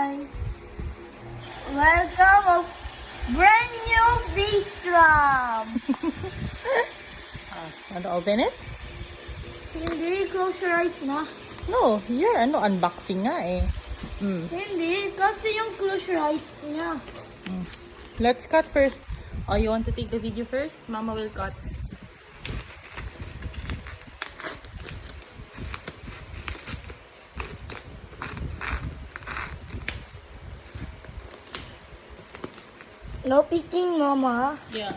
Hi! Welcome of brand new bass drum! Want to open it? Hindi, close your eyes na. No, you're unboxing nga eh. Hindi, kasi yung close your eyes niya. Let's cut first. Oh, you want to take the video first? Mama will cut. No peeking, Mama. Yeah.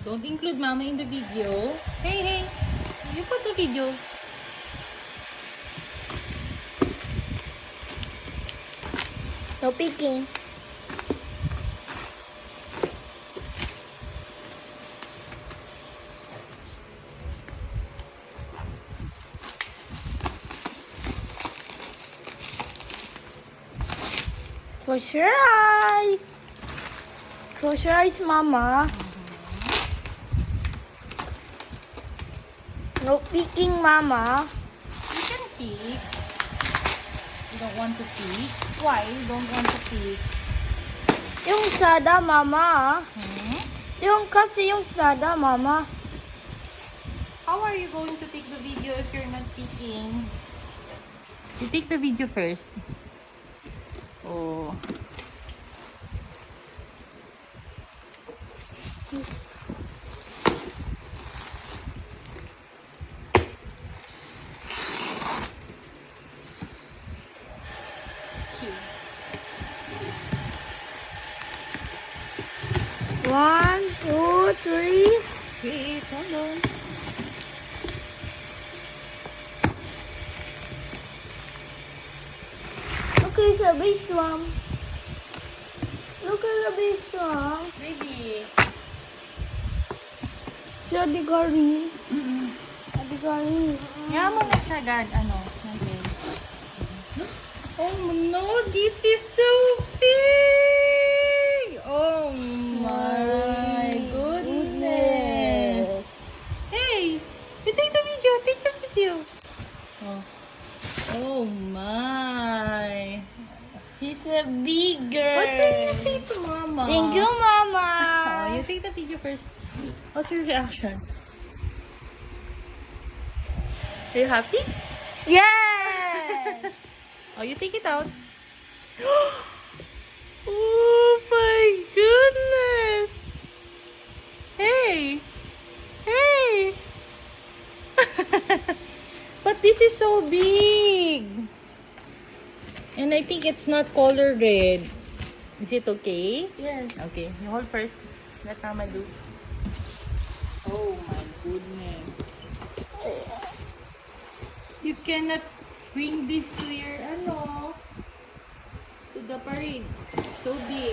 Don't include Mama in the video. Hey, you put the video. No peeking. Close your eyes. Close your eyes, Mama. No peeking, Mama. You can peek. You don't want to peek? Why? You don't want to peek? Yung sada, Mama. Hmm? Yung kasi yung sada, Mama. How are you going to take the video if you're not peeking? You take the video first. Oh. One, two, three. Wait, hold on. Okay, sa bass drum. Look at the bass drum. Baby. Si Adigari. Adigari. Kaya mo na siya, God. Ano? Okay. Oh no, this is so big! Oh my goodness! Hey, you take the video, take the video. Oh, oh my! He's a bigger. What will you say to Mama? Thank you, Mama. Oh, you take the video first. What's your reaction? Are you happy? Yes. Oh, you take it out. Oh my goodness! Hey! Hey! But this is so big! And I think it's not color red. Is it okay? Yes. Okay, you hold first. Let Mama do. Oh my goodness. You cannot bring this to your to the parade. So big.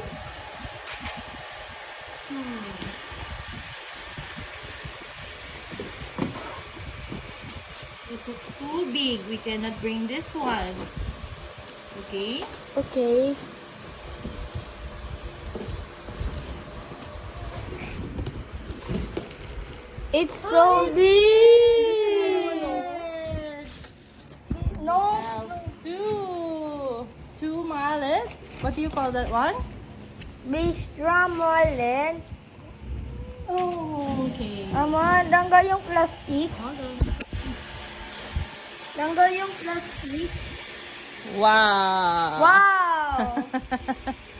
This is too big. We cannot bring this one. Okay? Okay. It's so big. No. Two mallet. What do you call that one? Bass drum wallet. Oh, okay. Ama, tanggal yung plastic. Hold on. Tanggal yung plastic. Wow. Wow.